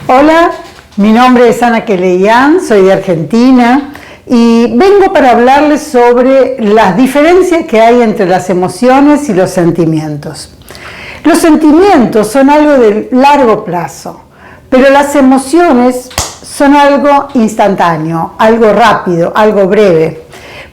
Hola, mi nombre es Ana Keleyán, soy de Argentina y vengo para hablarles sobre las diferencias que hay entre las emociones y los sentimientos. Los sentimientos son algo de largo plazo, pero las emociones son algo instantáneo, algo rápido, algo breve.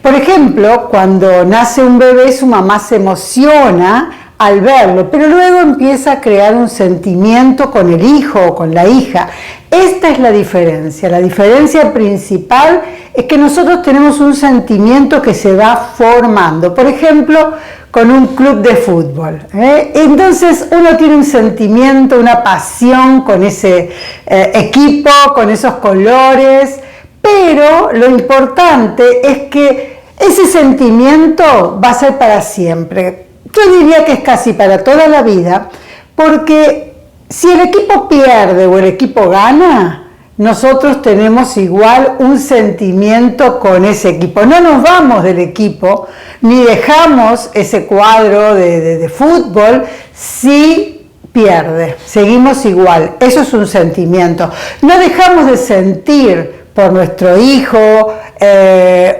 Por ejemplo, cuando nace un bebé, su mamá se emociona al verlo, pero luego empieza a crear un sentimiento con el hijo o con la hija. Esta es la diferencia. La diferencia principal es que nosotros tenemos un sentimiento que se va formando. Por ejemplo, con un club de fútbol. Entonces uno tiene un sentimiento, una pasión con ese equipo, con esos colores, pero lo importante es que ese sentimiento va a ser para siempre. Yo diría que es casi para toda la vida, porque si el equipo pierde o el equipo gana, nosotros tenemos igual un sentimiento con ese equipo. No nos vamos del equipo, ni dejamos ese cuadro de fútbol si pierde. Seguimos igual. Eso es un sentimiento. No dejamos de sentir por nuestro hijo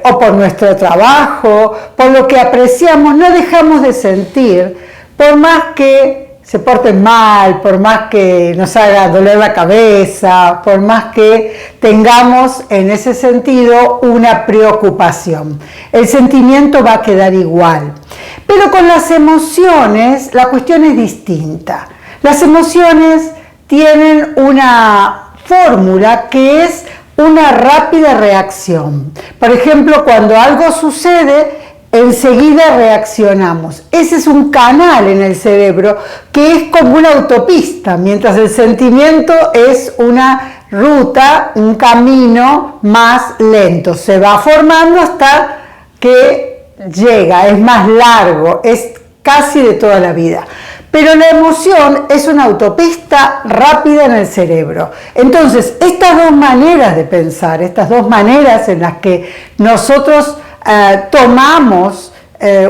o por nuestro trabajo, por lo que apreciamos, no dejamos de sentir, por más que se porten mal, por más que nos haga doler la cabeza, por más que tengamos en ese sentido una preocupación. El sentimiento va a quedar igual. Pero con las emociones la cuestión es distinta. Las emociones tienen una fórmula que es una rápida reacción. Por ejemplo, cuando algo sucede, enseguida reaccionamos. Ese es un canal en el cerebro que es como una autopista, mientras el sentimiento es una ruta, un camino más lento. Se va formando hasta que llega, es más largo, es casi de toda la vida. Pero la emoción es una autopista rápida en el cerebro. Entonces, estas dos maneras de pensar, estas dos maneras en las que nosotros tomamos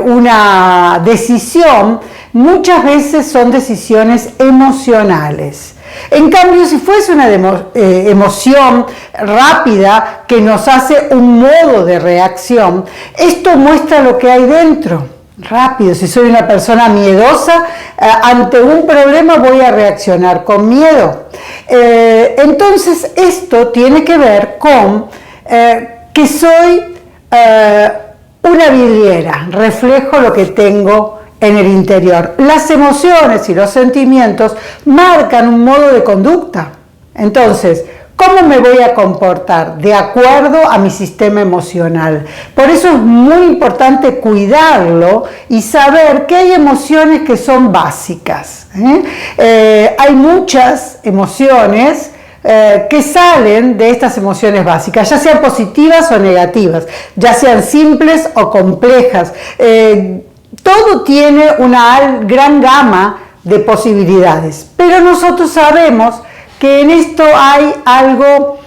una decisión, muchas veces son decisiones emocionales. En cambio, si fuese una emoción rápida que nos hace un modo de reacción, esto muestra lo que hay dentro. Rápido, si soy una persona miedosa, ante un problema voy a reaccionar con miedo. Entonces esto tiene que ver con que soy una vidriera, reflejo lo que tengo en el interior. Las emociones y los sentimientos marcan un modo de conducta. Entonces, ¿cómo me voy a comportar? De acuerdo a mi sistema emocional. Por eso es muy importante cuidarlo y saber que hay emociones que son básicas. Hay muchas emociones que salen de estas emociones básicas, ya sean positivas o negativas, ya sean simples o complejas. Todo tiene una gran gama de posibilidades, pero nosotros sabemos que en esto hay algo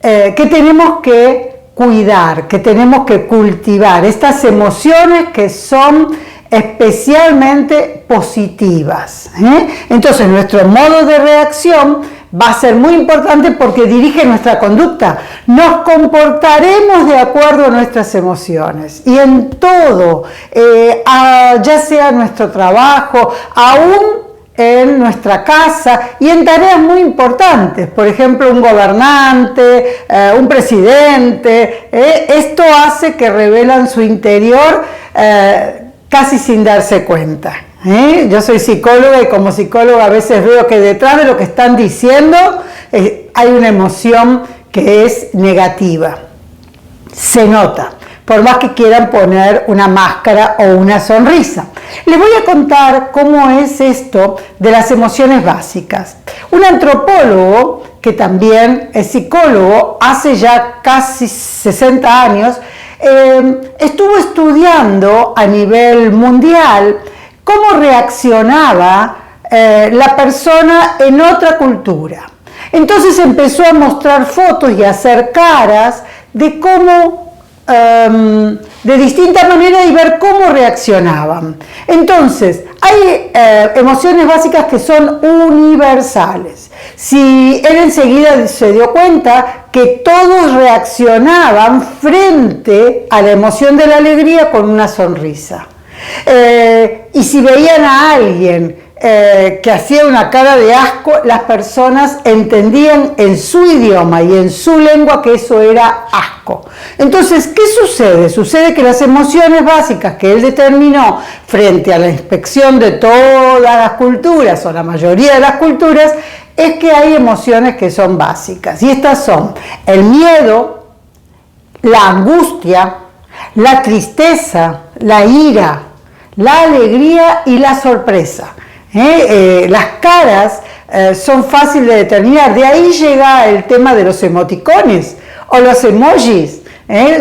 que tenemos que cuidar, que tenemos que cultivar, estas emociones que son especialmente positivas. Entonces nuestro modo de reacción va a ser muy importante porque dirige nuestra conducta. Nos comportaremos de acuerdo a nuestras emociones y en todo, ya sea nuestro trabajo, aún en nuestra casa y en tareas muy importantes, por ejemplo un gobernante, un presidente, esto hace que revelan su interior casi sin darse cuenta. Yo soy psicóloga y como psicóloga a veces veo que detrás de lo que están diciendo hay una emoción que es negativa, se nota, por más que quieran poner una máscara o una sonrisa. Les voy a contar cómo es esto de las emociones básicas. Un antropólogo, que también es psicólogo, hace ya casi 60 años, estuvo estudiando a nivel mundial cómo reaccionaba la persona en otra cultura. Entonces empezó a mostrar fotos y a hacer caras de cómo de distinta manera y ver cómo reaccionaban. Entonces, hay emociones básicas que son universales. si él enseguida se dio cuenta que todos reaccionaban frente a la emoción de la alegría con una sonrisa. Y si veían a alguien que hacía una cara de asco, las personas entendían en su idioma y en su lengua que eso era asco. Entonces, ¿qué sucede? Sucede que las emociones básicas que él determinó frente a la inspección de todas las culturas, o la mayoría de las culturas, es que hay emociones que son básicas. Y estas son el miedo, la angustia, la tristeza, la ira, la alegría y la sorpresa. Las caras son fáciles de determinar, de ahí llega el tema de los emoticones o los emojis,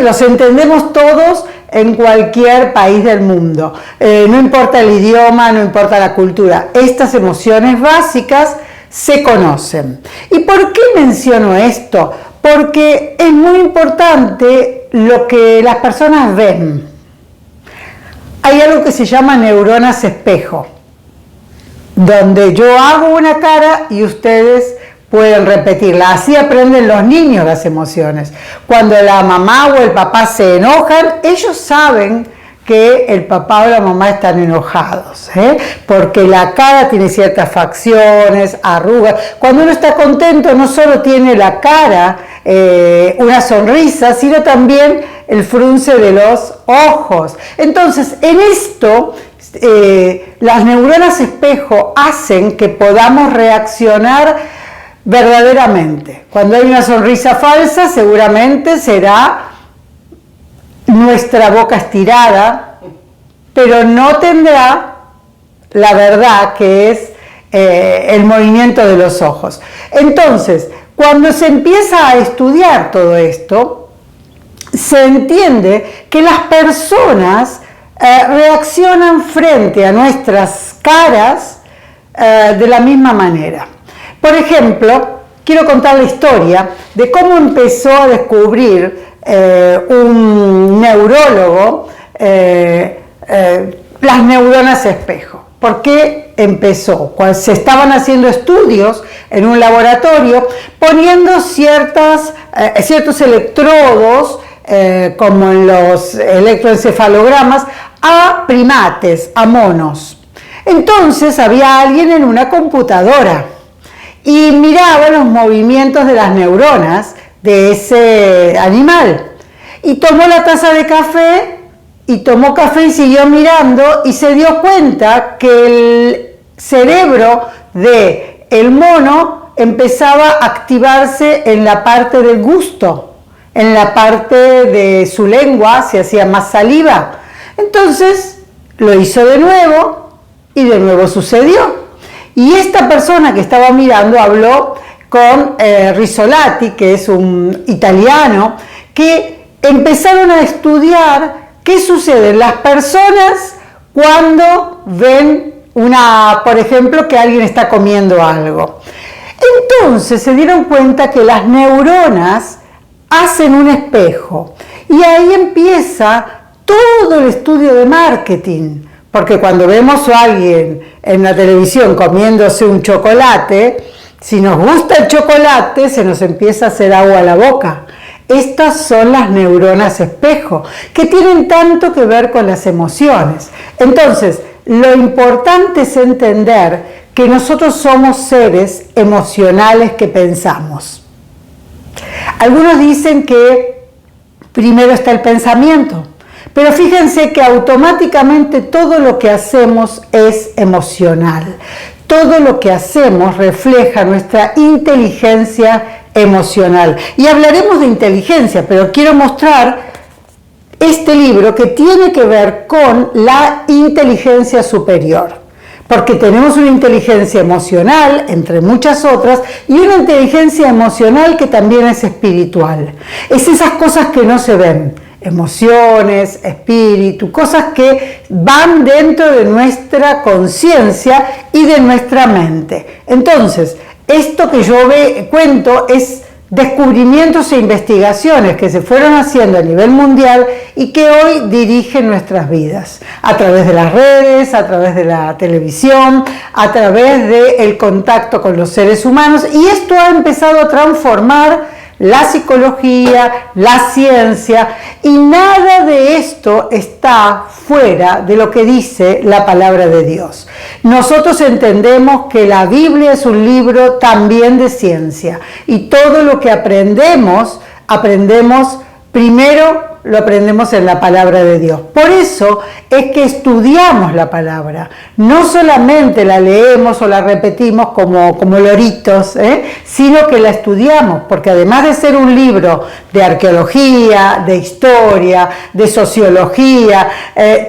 los entendemos todos en cualquier país del mundo, no importa el idioma, no importa la cultura, estas emociones básicas se conocen. ¿Y por qué menciono esto? Porque es muy importante lo que las personas ven. Hay algo que se llama neuronas espejo, donde yo hago una cara y ustedes pueden repetirla. Así aprenden los niños las emociones. Cuando la mamá o el papá se enojan, ellos saben que el papá o la mamá están enojados, porque la cara tiene ciertas facciones, arrugas. Cuando uno está contento, no solo tiene la cara una sonrisa, sino también el frunce de los ojos. Entonces, en esto, las neuronas espejo hacen que podamos reaccionar verdaderamente. Cuando hay una sonrisa falsa, seguramente será nuestra boca estirada, pero no tendrá la verdad, que es el movimiento de los ojos. Entonces, cuando se empieza a estudiar todo esto, se entiende que las personas reaccionan frente a nuestras caras de la misma manera. Por ejemplo, quiero contar la historia de cómo empezó a descubrir un neurólogo las neuronas espejo. ¿Por qué empezó? Cuando se estaban haciendo estudios en un laboratorio poniendo ciertos electrodos, como en los electroencefalogramas, a primates, a monos. Entonces había alguien en una computadora y miraba los movimientos de las neuronas de ese animal. Y tomó la taza de café, y tomó café y siguió mirando, y se dio cuenta que el cerebro del mono empezaba a activarse en la parte del gusto, en la parte de su lengua, se hacía más saliva. Entonces lo hizo de nuevo y de nuevo sucedió. Y esta persona que estaba mirando habló con Rizzolatti, que es un italiano, que empezaron a estudiar qué sucede en las personas cuando ven por ejemplo, que alguien está comiendo algo. Entonces se dieron cuenta que las neuronas hacen un espejo, y ahí empieza todo el estudio de marketing, porque cuando vemos a alguien en la televisión comiéndose un chocolate, si nos gusta el chocolate, se nos empieza a hacer agua a la boca. Estas son las neuronas espejo, que tienen tanto que ver con las emociones. Entonces, lo importante es entender que nosotros somos seres emocionales que pensamos. Algunos dicen que primero está el pensamiento, pero fíjense que automáticamente todo lo que hacemos es emocional. Todo lo que hacemos refleja nuestra inteligencia emocional. Y hablaremos de inteligencia, pero quiero mostrar este libro que tiene que ver con la inteligencia superior. Porque tenemos una inteligencia emocional, entre muchas otras, y una inteligencia emocional que también es espiritual. Es esas cosas que no se ven. Emociones, espíritu, cosas que van dentro de nuestra conciencia y de nuestra mente. Entonces, esto que yo cuento es descubrimientos e investigaciones que se fueron haciendo a nivel mundial y que hoy dirigen nuestras vidas, a través de las redes, a través de la televisión, a través del contacto con los seres humanos, y esto ha empezado a transformar la psicología, la ciencia, y nada de esto está fuera de lo que dice la palabra de Dios. Nosotros entendemos que la Biblia es un libro también de ciencia, y todo lo que aprendemos primero lo aprendemos en la palabra de Dios. Por eso es que estudiamos la palabra, no solamente la leemos o la repetimos como loritos, sino que la estudiamos, porque además de ser un libro de arqueología, de historia, de sociología,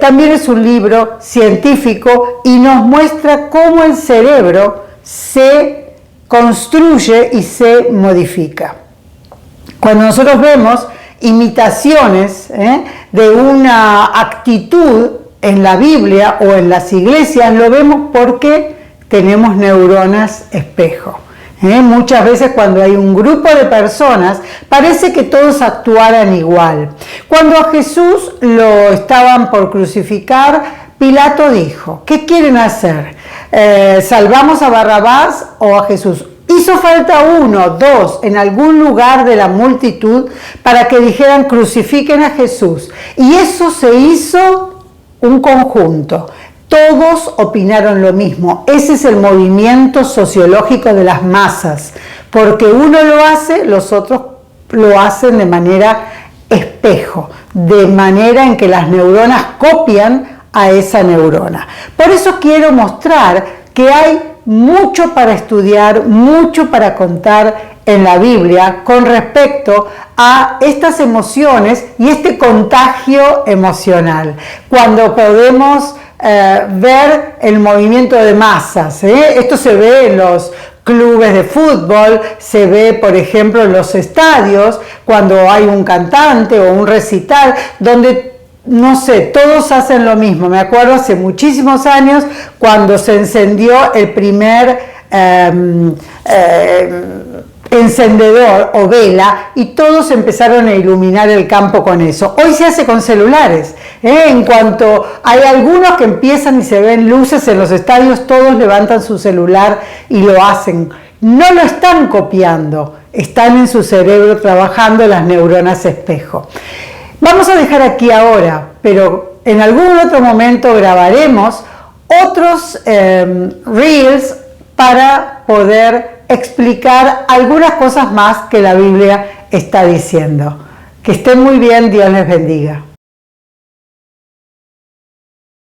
también es un libro científico y nos muestra cómo el cerebro se construye y se modifica. Cuando nosotros vemos imitaciones de una actitud en la Biblia o en las iglesias, lo vemos porque tenemos neuronas espejo. Muchas veces cuando hay un grupo de personas parece que todos actuaran igual. Cuando a Jesús lo estaban por crucificar, Pilato dijo: ¿qué quieren hacer? ¿Salvamos a Barrabás o a Jesús? Hizo falta uno, dos, en algún lugar de la multitud para que dijeran: crucifiquen a Jesús. Y eso se hizo un conjunto. Todos opinaron lo mismo. Ese es el movimiento sociológico de las masas. Porque uno lo hace, los otros lo hacen de manera espejo, de manera en que las neuronas copian a esa neurona. Por eso quiero mostrar que hay mucho para estudiar, mucho para contar en la Biblia con respecto a estas emociones y este contagio emocional. Cuando podemos ver el movimiento de masas, esto se ve en los clubes de fútbol, se ve por ejemplo en los estadios, cuando hay un cantante o un recital, donde no sé, todos hacen lo mismo. Me acuerdo hace muchísimos años cuando se encendió el primer encendedor o vela y todos empezaron a iluminar el campo con eso. Hoy se hace con celulares. En cuanto hay algunos que empiezan y se ven luces en los estadios, todos levantan su celular y lo hacen. No lo están copiando, están en su cerebro trabajando las neuronas espejo. Vamos a dejar aquí ahora, pero en algún otro momento grabaremos otros reels para poder explicar algunas cosas más que la Biblia está diciendo. Que estén muy bien, Dios les bendiga.